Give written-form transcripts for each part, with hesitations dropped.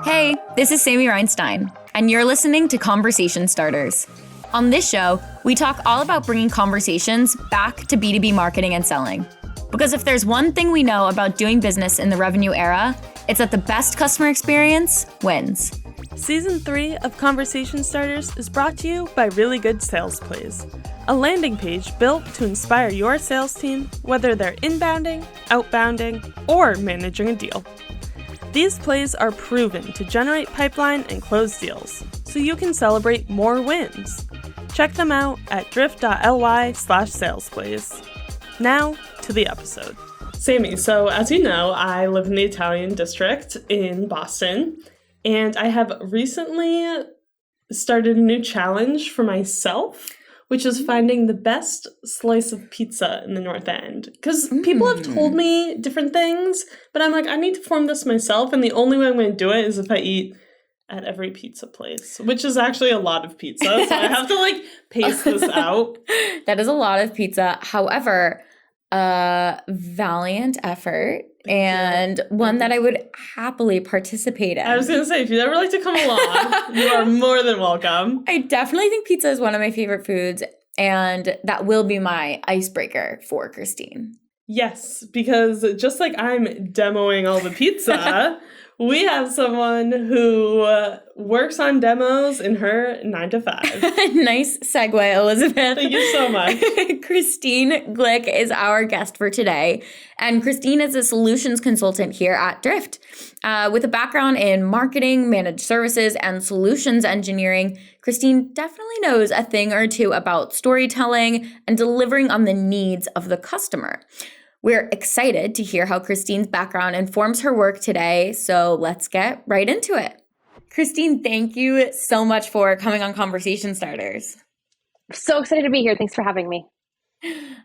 Hey, this is Sammi Reinstein, and you're listening to Conversation Starters. On this show, we talk all about bringing conversations back to B2B marketing and selling. Because if there's one thing we know about doing business in the revenue era, it's that the best customer experience wins. Season 3 of Conversation Starters is brought to you by Really Good Sales Plays, a landing page built to inspire your sales team, whether they're inbounding, outbounding, or managing a deal. These plays are proven to generate pipeline and close deals, so you can celebrate more wins. Check them out at drift.ly/salesplays. Now, to the episode. Sammi, so as you know, I live in the Italian district in Boston, and I have recently started a new challenge for myself, which is finding the best slice of pizza in the North End. Because people have told me different things, but I'm like, I need to form this myself, and the only way I'm going to do it is if I eat at every pizza place, which is actually a lot of pizza, so I have to, pace this out. That is a lot of pizza. However, valiant effort and one that I would happily participate in. I was going to say, if you'd ever like to come along, you are more than welcome. I definitely think pizza is one of my favorite foods, and that will be my icebreaker for Christine. Yes, because just like I'm demoing all the pizza, we have someone who works on demos in her 9 to 5. Nice segue, Elizabeth. Thank you so much. Christine Glick is our guest for today. And Christine is a solutions consultant here at Drift. With a background in marketing, managed services, and solutions engineering, Christine definitely knows a thing or two about storytelling and delivering on the needs of the customer. We're excited to hear how Christine's background informs her work today, so let's get right into it. Christine, thank you so much for coming on Conversation Starters. So excited to be here. Thanks for having me.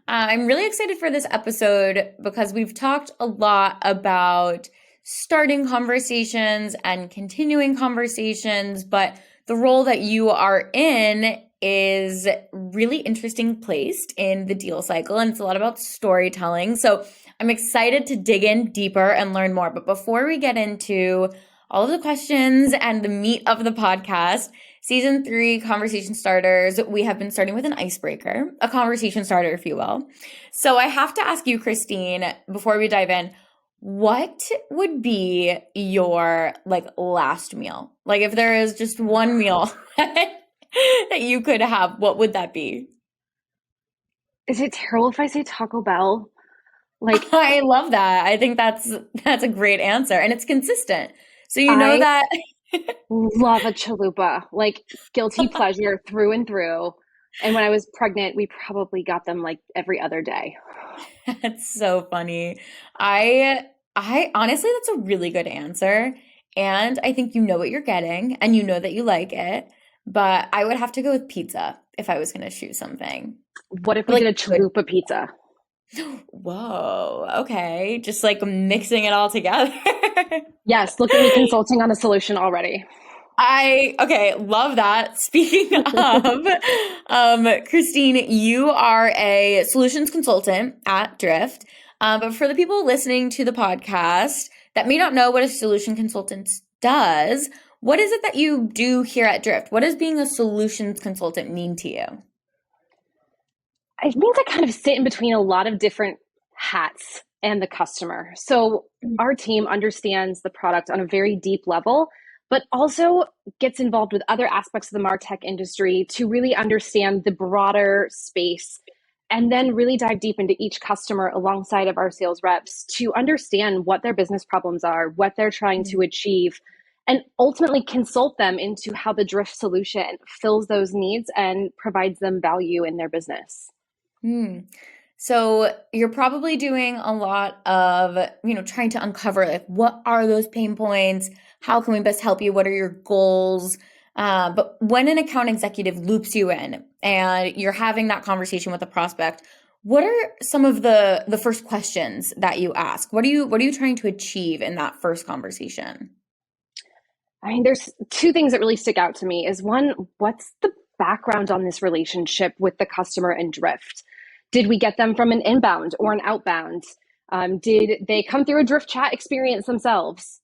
I'm really excited for this episode because we've talked a lot about starting conversations and continuing conversations, but the role that you are in is really interesting placed in the deal cycle, and it's a lot about storytelling. So I'm excited to dig in deeper and learn more. But before we get into all of the questions and the meat of the podcast, Season 3 Conversation Starters, we have been starting with an icebreaker, a conversation starter, if you will. So I have to ask you, Christine, before we dive in, what would be your last meal? If there is just one meal that you could have, what would that be? Is it terrible if I say Taco Bell? I love that. I think that's a great answer, and it's consistent. So you know that love a chalupa, guilty pleasure through and through. And when I was pregnant, we probably got them every other day. That's so funny. I honestly, that's a really good answer, and I think you know what you're getting, and you know that you like it. But I would have to go with pizza if I was going to choose something. What if we did a chalupa pizza? Whoa. Okay. Just mixing it all together. Yes. Look at me consulting on a solution already. Okay. Love that. Speaking of, Christine, you are a solutions consultant at Drift. But for the people listening to the podcast that may not know what a solution consultant does, what is it that you do here at Drift? What does being a solutions consultant mean to you? It means I kind of sit in between a lot of different hats and the customer. So our team understands the product on a very deep level, but also gets involved with other aspects of the MarTech industry to really understand the broader space, and then really dive deep into each customer alongside of our sales reps to understand what their business problems are, what they're trying to achieve, and ultimately consult them into how the Drift solution fills those needs and provides them value in their business. So you're probably doing a lot of, trying to uncover what are those pain points? How can we best help you? What are your goals? But when an account executive loops you in and you're having that conversation with a prospect, what are some of the first questions that you ask? What are you trying to achieve in that first conversation? There's two things that really stick out to me. Is one, what's the background on this relationship with the customer and Drift? Did we get them from an inbound or an outbound? Did they come through a drift chat experience themselves?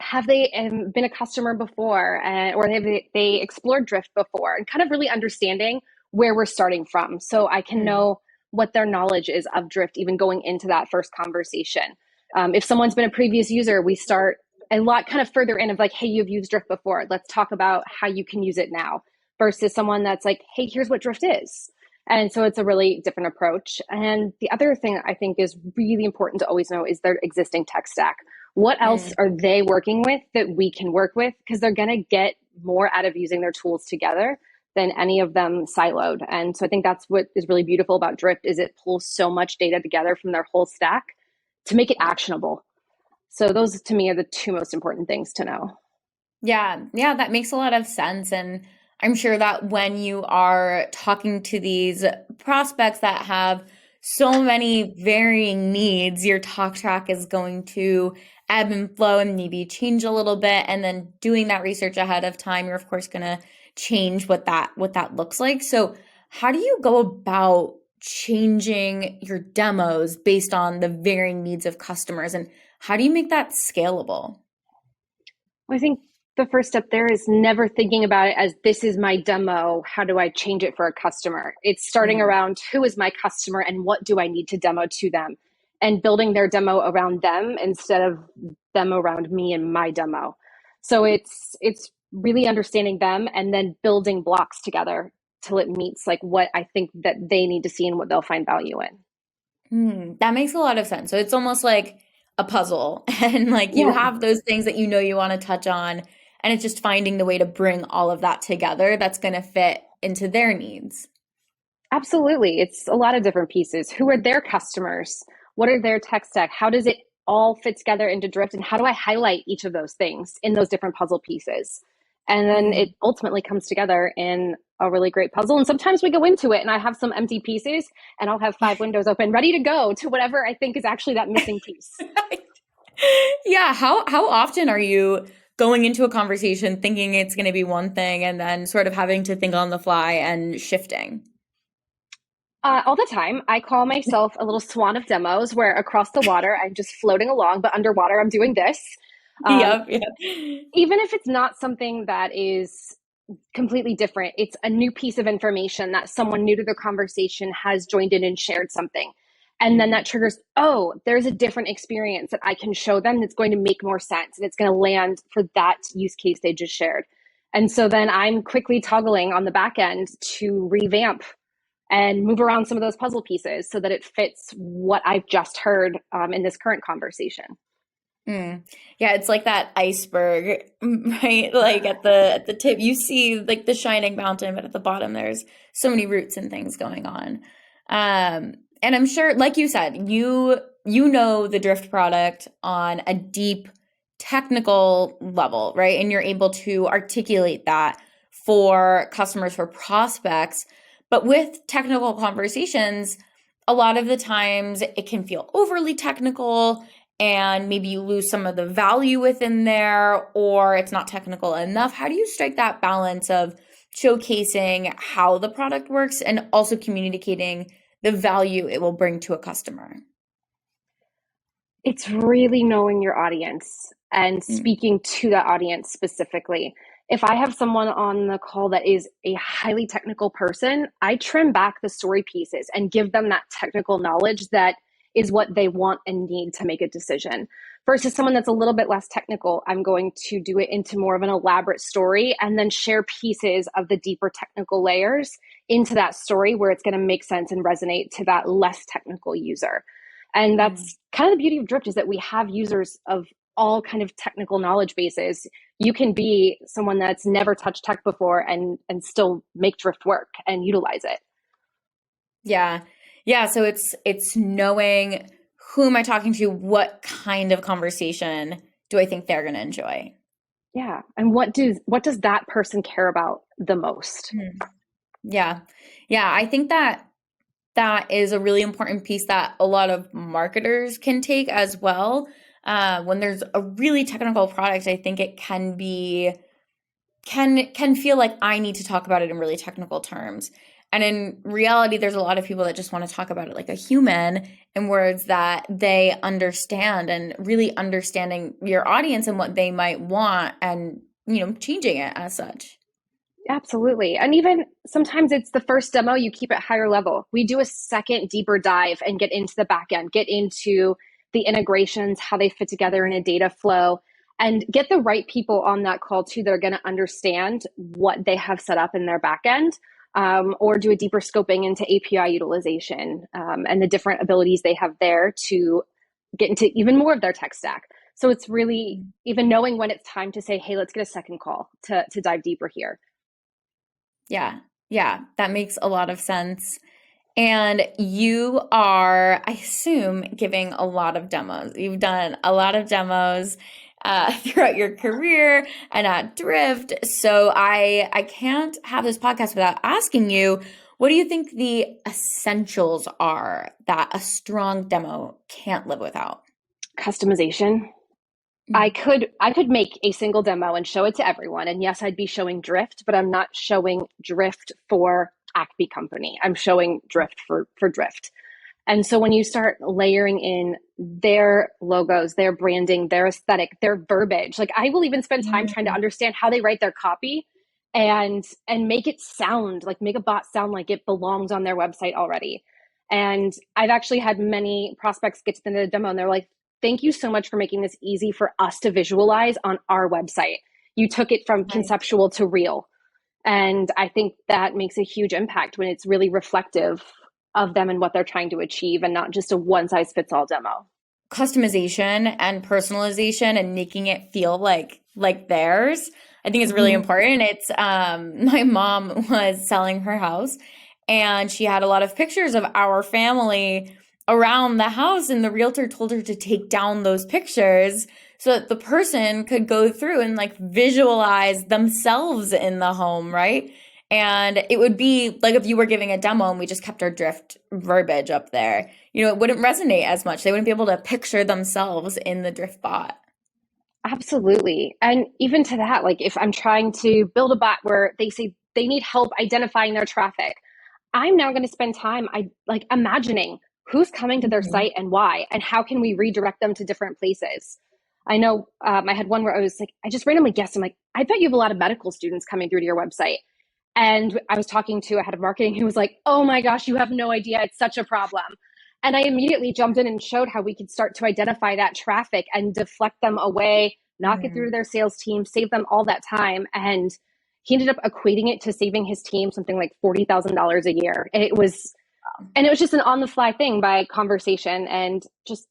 Have they been a customer before, or have they explored drift before? And kind of really understanding where we're starting from, so I can know what their knowledge is of drift even going into that first conversation. If someone's been a previous user, we start a lot kind of further in of like, hey, you've used drift before, let's talk about how you can use it now, versus someone that's like, hey, here's what drift is. And so it's a really different approach. And the other thing I think is really important to always know is their existing tech stack. What else are they working with that we can work with? Because they're going to get more out of using their tools together than any of them siloed. And so I think that's what is really beautiful about Drift is it pulls so much data together from their whole stack to make it actionable. So those to me are the two most important things to know. Yeah, that makes a lot of sense. And I'm sure that when you are talking to these prospects that have so many varying needs, your talk track is going to ebb and flow and maybe change a little bit. And then doing that research ahead of time, you're of course going to change what that looks like. So how do you go about changing your demos based on the varying needs of customers? And how do you make that scalable? Well, I think the first step there is never thinking about it as this is my demo. How do I change it for a customer? It's starting around who is my customer and what do I need to demo to them, and building their demo around them instead of them around me and my demo. So it's really understanding them and then building blocks together till it meets like what I think that they need to see and what they'll find value in. That makes a lot of sense. So it's almost like a puzzle and like you have those things that you want to touch on, and it's just finding the way to bring all of that together that's going to fit into their needs. Absolutely. It's a lot of different pieces. Who are their customers? What are their tech stack? How does it all fit together into Drift? And how do I highlight each of those things in those different puzzle pieces? And then it ultimately comes together in a really great puzzle. And sometimes we go into it and I have some empty pieces and I'll have 5 windows open, ready to go to whatever I think is actually that missing piece. Yeah. How often are you going into a conversation thinking it's going to be one thing and then sort of having to think on the fly and shifting? All the time. I call myself a little swan of demos where across the water, I'm just floating along, but underwater, I'm doing this. Yep. Even if it's not something that is completely different, it's a new piece of information that someone new to the conversation has joined in and shared something. And then that triggers, oh, there's a different experience that I can show them that's going to make more sense. And it's going to land for that use case they just shared. And so then I'm quickly toggling on the back end to revamp and move around some of those puzzle pieces so that it fits what I've just heard in this current conversation. Yeah, it's like that iceberg, right? Like at the tip, you see like the shining mountain, but at the bottom, there's so many roots and things going on. And I'm sure, like you said, you know the Drift product on a deep technical level, right? And you're able to articulate that for customers, for prospects. But with technical conversations, a lot of the times it can feel overly technical and maybe you lose some of the value within there, or it's not technical enough. How do you strike that balance of showcasing how the product works and also communicating the value it will bring to a customer? It's really knowing your audience and speaking to that audience specifically. If I have someone on the call that is a highly technical person, I trim back the story pieces and give them that technical knowledge that is what they want and need to make a decision. Versus someone that's a little bit less technical, I'm going to do it into more of an elaborate story and then share pieces of the deeper technical layers into that story where it's going to make sense and resonate to that less technical user. And that's kind of the beauty of Drift is that we have users of all kind of technical knowledge bases. You can be someone that's never touched tech before and still make Drift work and utilize it. Yeah, so it's knowing who am I talking to, what kind of conversation do I think they're going to enjoy? Yeah, and what does that person care about the most? Yeah, I think that is a really important piece that a lot of marketers can take as well. When there's a really technical product, I think it can feel like I need to talk about it in really technical terms. And in reality, there's a lot of people that just want to talk about it like a human in words that they understand, and really understanding your audience and what they might want and, changing it as such. Absolutely. And even sometimes it's the first demo, you keep it higher level. We do a second deeper dive and get into the back end, get into the integrations, how they fit together in a data flow, and get the right people on that call too that are going to understand what they have set up in their back end, or do a deeper scoping into API utilization, and the different abilities they have there to get into even more of their tech stack. So it's really even knowing when it's time to say, hey, let's get a second call to dive deeper here. Yeah. Yeah. That makes a lot of sense. And you are, I assume, giving a lot of demos. You've done a lot of demos throughout your career and at Drift. So I can't have this podcast without asking you, what do you think the essentials are that a strong demo can't live without? Customization. I could make a single demo and show it to everyone. And yes, I'd be showing Drift, but I'm not showing Drift for Acme Company. I'm showing Drift for Drift. And so when you start layering in their logos, their branding, their aesthetic, their verbiage, like I will even spend time trying to understand how they write their copy and make it sound like, make a bot sound like it belongs on their website already. And I've actually had many prospects get to the end of the demo and they're like, thank you so much for making this easy for us to visualize on our website. You took it from conceptual to real. And I think that makes a huge impact when it's really reflective of them and what they're trying to achieve, and not just a one size fits all demo. Customization and personalization and making it feel like theirs, I think is really important. It's my mom was selling her house and she had a lot of pictures of our family around the house, and the realtor told her to take down those pictures so that the person could go through and like visualize themselves in the home, right? And it would be like if you were giving a demo and we just kept our Drift verbiage up there, it wouldn't resonate as much. They wouldn't be able to picture themselves in the Drift bot. Absolutely. And even to that, like if I'm trying to build a bot where they say they need help identifying their traffic, I'm now going to spend time imagining who's coming to their site and why, and how can we redirect them to different places. I know I had one where I was like, I just randomly guessed. I'm like, I bet you have a lot of medical students coming through to your website. And I was talking to a head of marketing who was like, oh my gosh, you have no idea. It's such a problem. And I immediately jumped in and showed how we could start to identify that traffic and deflect them away, not get through to their sales team, save them all that time. And he ended up equating it to saving his team something like $40,000 a year. And it was just an on the fly thing by conversation and just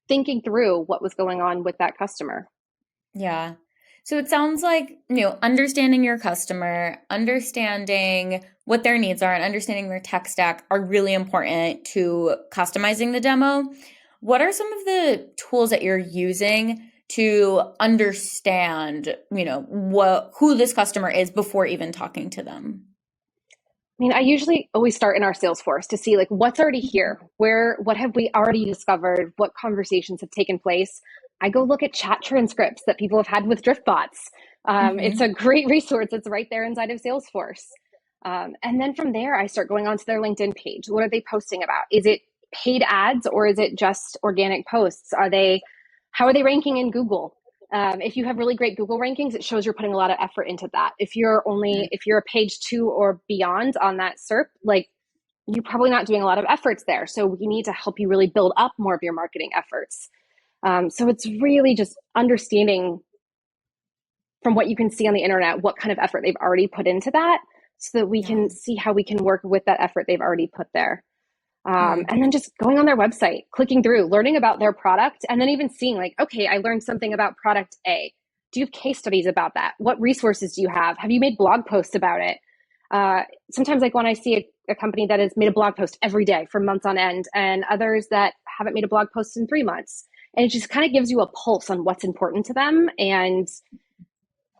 thinking through what was going on with that customer. Yeah. So it sounds like, understanding your customer, understanding what their needs are, and understanding their tech stack are really important to customizing the demo. What are some of the tools that you're using to understand, who this customer is before even talking to them? I mean, I usually always start in our Salesforce to see like what's already here, what have we already discovered, what conversations have taken place. I go look at chat transcripts that people have had with Drift bots. It's a great resource. It's right there inside of Salesforce. And then from there, I start going onto their LinkedIn page. What are they posting about? Is it paid ads or is it just organic posts? How are they ranking in Google? If you have really great Google rankings, it shows you're putting a lot of effort into that. If you're a page 2 or beyond on that SERP, like you're probably not doing a lot of efforts there. So we need to help you really build up more of your marketing efforts. So it's really just understanding from what you can see on the internet, what kind of effort they've already put into that so that we can see how we can work with that effort they've already put there. And then just going on their website, clicking through, learning about their product, and then even seeing like, okay, I learned something about product A. Do you have case studies about that? What resources do you have? Have you made blog posts about it? Sometimes like when I see a company that has made a blog post every day for months on end, and others that haven't made a blog post in 3 months, and it just kind of gives you a pulse on what's important to them. And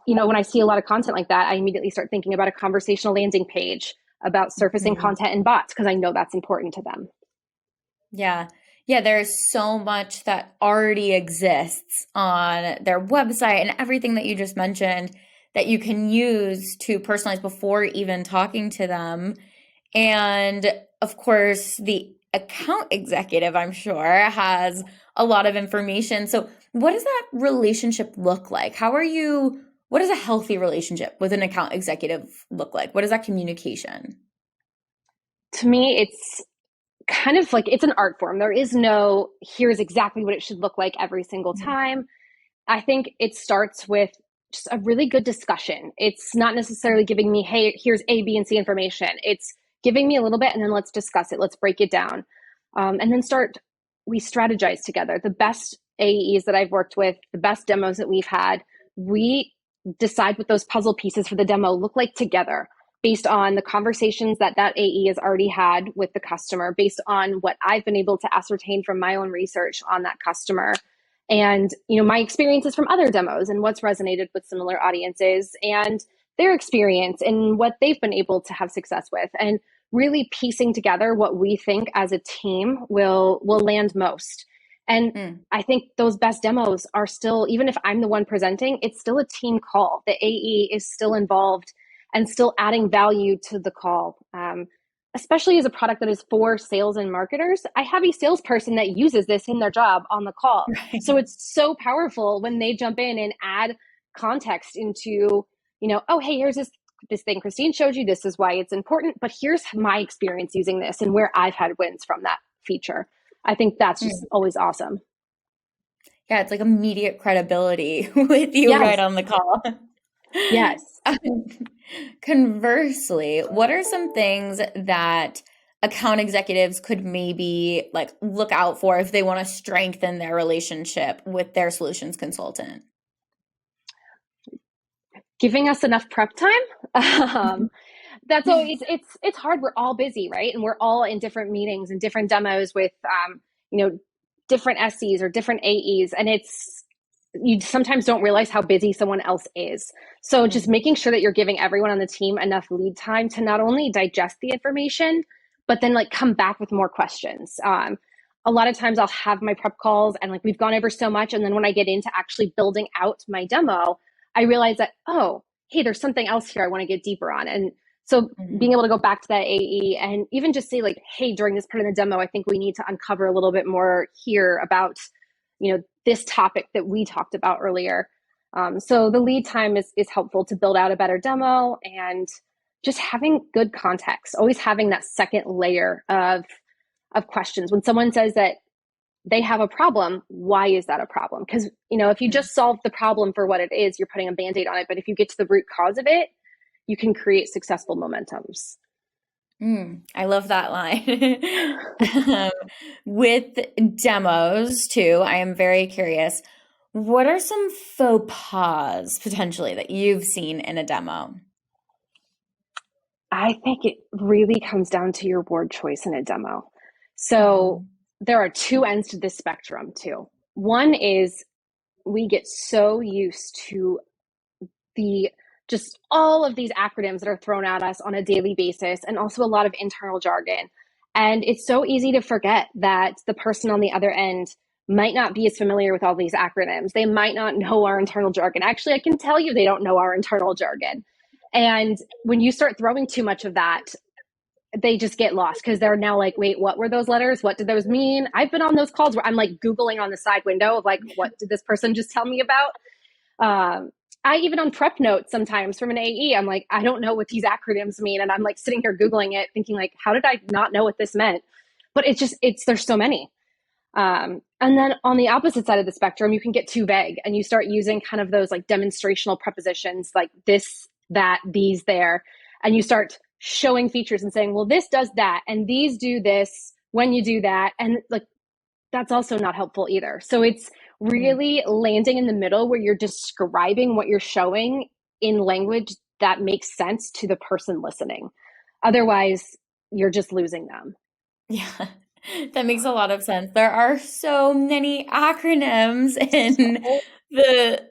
when I see a lot of content like that, I immediately start thinking about a conversational landing page about surfacing content in bots because I know that's important to them. Yeah. Yeah, there's so much that already exists on their website and everything that you just mentioned that you can use to personalize before even talking to them. And of course, the account executive, I'm sure, has a lot of information. So, what does that relationship look like? What does a healthy relationship with an account executive look like? What is that communication? To me, it's kind of like it's an art form. There is no here's exactly what it should look like every single time. I think it starts with just a really good discussion. It's not necessarily giving me, hey, here's A, B, and C information. It's giving me a little bit and then let's discuss it. Let's break it down. And then we strategize together. The best AEs that I've worked with, the best demos that we've had, we decide what those puzzle pieces for the demo look like together based on the conversations that AE has already had with the customer, based on what I've been able to ascertain from my own research on that customer. And, my experiences from other demos and what's resonated with similar audiences and their experience and what they've been able to have success with, and really piecing together what we think as a team will land most. And I think those best demos are still, even if I'm the one presenting, it's still a team call. The AE is still involved and still adding value to the call. Especially as a product that is for sales and marketers, I have a salesperson that uses this in their job on the call. Right. So it's so powerful when they jump in and add context into, oh, hey, here's this thing Christine showed you. This is why it's important, but here's my experience using this and where I've had wins from that feature. I think that's just always awesome. Yeah, it's like immediate credibility with you right Yes. on the call. Yes. Conversely, what are some things that account executives could maybe like look out for if they want to strengthen their relationship with their solutions consultant? Giving us enough prep time. That's always it's hard. We're all busy, right? And we're all in different meetings and different demos with different SCs or different AEs, and you sometimes don't realize how busy someone else is. So just making sure that you're giving everyone on the team enough lead time to not only digest the information, but then like come back with more questions. A lot of times I'll have my prep calls and like we've gone over so much, and then when I get into actually building out my demo, I realize that, oh, hey, there's something else here I want to get deeper on. And so being able to go back to that AE and even just say like, hey, during this part of the demo, I think we need to uncover a little bit more here about, this topic that we talked about earlier. So the lead time is helpful to build out a better demo, and just having good context, always having that second layer of questions. When someone says that they have a problem, why is that a problem? Because, if you just solve the problem for what it is, you're putting a Band-Aid on it. But if you get to the root cause of it, you can create successful momentums. I love that line. With demos too, I am very curious. What are some faux pas potentially that you've seen in a demo? I think it really comes down to your word choice in a demo. So there are two ends to this spectrum too. One is we get so used to just all of these acronyms that are thrown at us on a daily basis, and also a lot of internal jargon. And it's so easy to forget that the person on the other end might not be as familiar with all these acronyms. They might not know our internal jargon. Actually, I can tell you they don't know our internal jargon. And when you start throwing too much of that, they just get lost because they're now like, wait, what were those letters? What did those mean? I've been on those calls where I'm like Googling on the side window of like, what did this person just tell me about? I even on prep notes sometimes from an AE, I'm like, I don't know what these acronyms mean. And I'm like sitting here Googling it thinking like, how did I not know what this meant? But there's so many. And then on the opposite side of the spectrum, you can get too vague and you start using kind of those like demonstrational prepositions like this, that, these, there. And you start showing features and saying, well, this does that. And these do this when you do that. And like, that's also not helpful either. So it's really landing in the middle where you're describing what you're showing in language that makes sense to the person listening. Otherwise, you're just losing them. Yeah, that makes a lot of sense. There are so many acronyms in the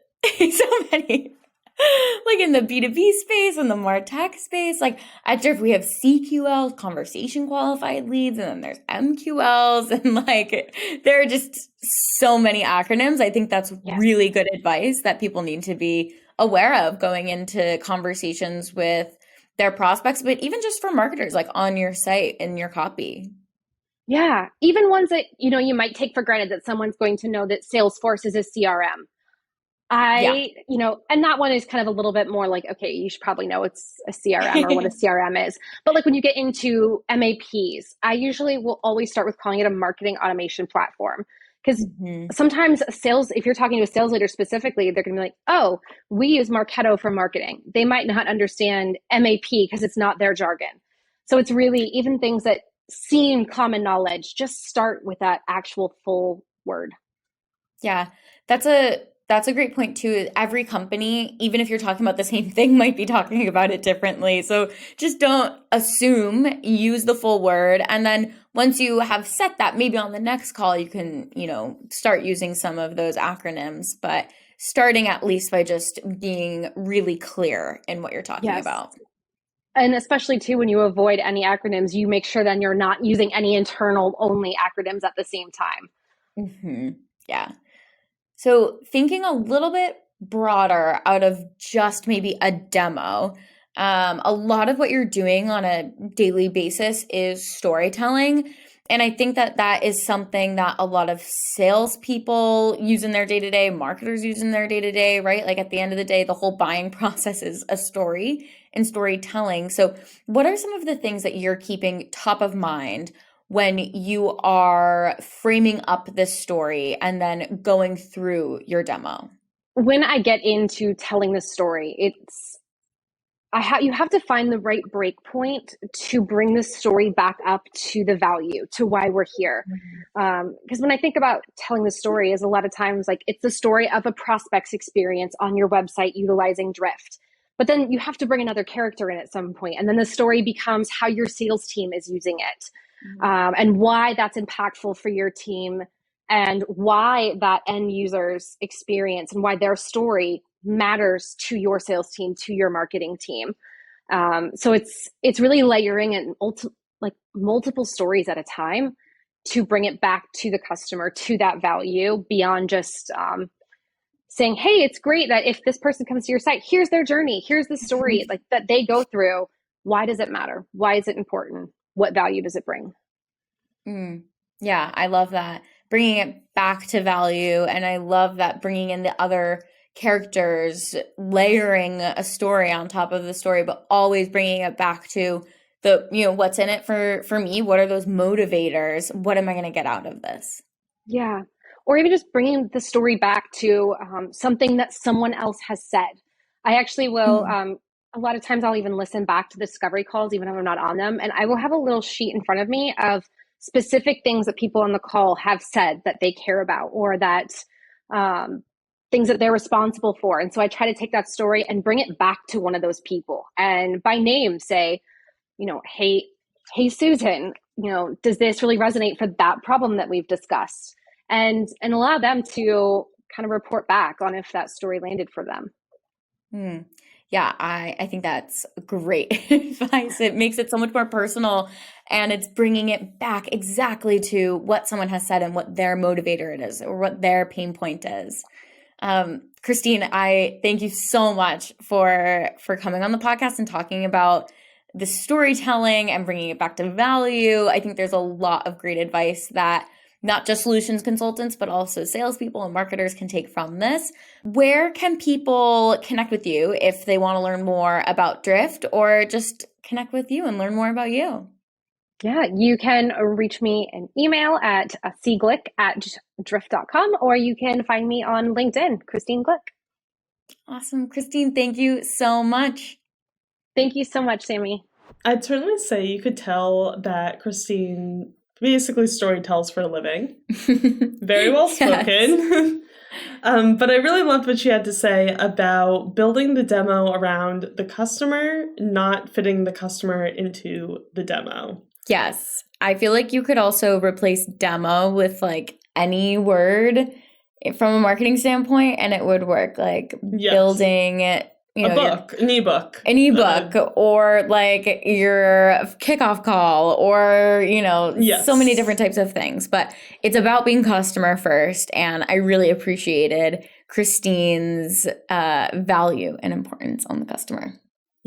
so many. Like in the B2B space and the MarTech space, like at Drift, we have CQLs, conversation qualified leads, and then there's MQLs, and like there are just so many acronyms. I think that's really good advice that people need to be aware of going into conversations with their prospects, but even just for marketers, like on your site and your copy. Yeah, even ones that, you might take for granted that someone's going to know that Salesforce is a CRM. Yeah. And that one is kind of a little bit more like, okay, you should probably know it's a CRM or what a CRM is. But like when you get into MAPs, I usually will always start with calling it a marketing automation platform. Because sometimes if you're talking to a sales leader specifically, they're going to be like, oh, we use Marketo for marketing. They might not understand MAP because it's not their jargon. So it's really even things that seem common knowledge, just start with that actual full word. Yeah, that's a great point too. Every company, even if you're talking about the same thing, might be talking about it differently. So just don't assume, use the full word. And then once you have set that, maybe on the next call, you can, start using some of those acronyms, but starting at least by just being really clear in what you're talking Yes. about. And especially too, when you avoid any acronyms, you make sure then you're not using any internal only acronyms at the same time. Yeah. So thinking a little bit broader out of just maybe a demo, a lot of what you're doing on a daily basis is storytelling. And I think that that is something that a lot of salespeople use in their day-to-day, marketers use in their day-to-day, right? Like at the end of the day, the whole buying process is a story and storytelling. So what are some of the things that you're keeping top of mind when you are framing up this story and then going through your demo? When I get into telling the story, you have to find the right break point to bring the story back up to the value, to why we're here. Because when I think about telling the story, is a lot of times like it's the story of a prospect's experience on your website utilizing Drift. But then you have to bring another character in at some point, and then the story becomes how your sales team is using it, and why that's impactful for your team, and why that end user's experience and why their story matters to your sales team, to your marketing team. So it's really layering and like multiple stories at a time to bring it back to the customer, to that value, beyond just saying, hey, it's great that if this person comes to your site, here's their journey, here's the story like that they go through. Why does it matter? Why is it important? What value does it bring? Yeah, I love that. Bringing it back to value. And I love that bringing in the other characters, layering a story on top of the story, but always bringing it back to the, what's in it for me? What are those motivators? What am I going to get out of this? Yeah. Or even just bringing the story back to something that someone else has said. I actually will, a lot of times I'll even listen back to discovery calls, even if I'm not on them. And I will have a little sheet in front of me of specific things that people on the call have said that they care about, or that things that they're responsible for. And so I try to take that story and bring it back to one of those people and by name say, hey, Susan, does this really resonate for that problem that we've discussed? And allow them to kind of report back on if that story landed for them. Yeah, I think that's great advice. It makes it so much more personal, and it's bringing it back exactly to what someone has said and what their motivator it is, or what their pain point is. Christine, I thank you so much for coming on the podcast and talking about the storytelling and bringing it back to value. I think there's a lot of great advice that not just solutions consultants, but also salespeople and marketers can take from this. Where can people connect with you if they want to learn more about Drift, or just connect with you and learn more about you? Yeah, you can reach me an email at cglick@drift.com, or you can find me on LinkedIn, Christine Glick. Awesome. Christine, thank you so much. Thank you so much, Sammi. I'd certainly say you could tell that Christine basically story tells for a living. Very well spoken. Yes. But I really loved what she had to say about building the demo around the customer, not fitting the customer into the demo. Yes. I feel like you could also replace demo with like any word from a marketing standpoint, and it would work. Like building it. An ebook. An ebook, or like your kickoff call, or, so many different types of things. But it's about being customer first. And I really appreciated Christine's value and importance on the customer.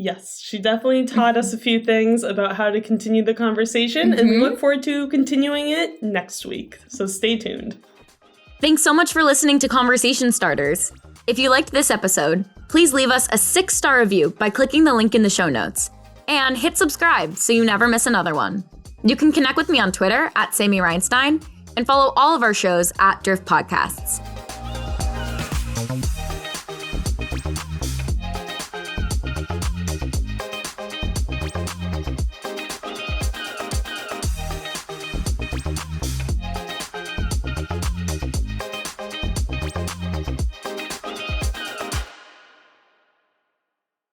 Yes, she definitely taught us a few things about how to continue the conversation, and we look forward to continuing it next week. So stay tuned. Thanks so much for listening to Conversation Starters. If you liked this episode, please leave us a 6-star review by clicking the link in the show notes. And hit subscribe so you never miss another one. You can connect with me on Twitter @Sammi Reinstein and follow all of our shows @Drift Podcasts.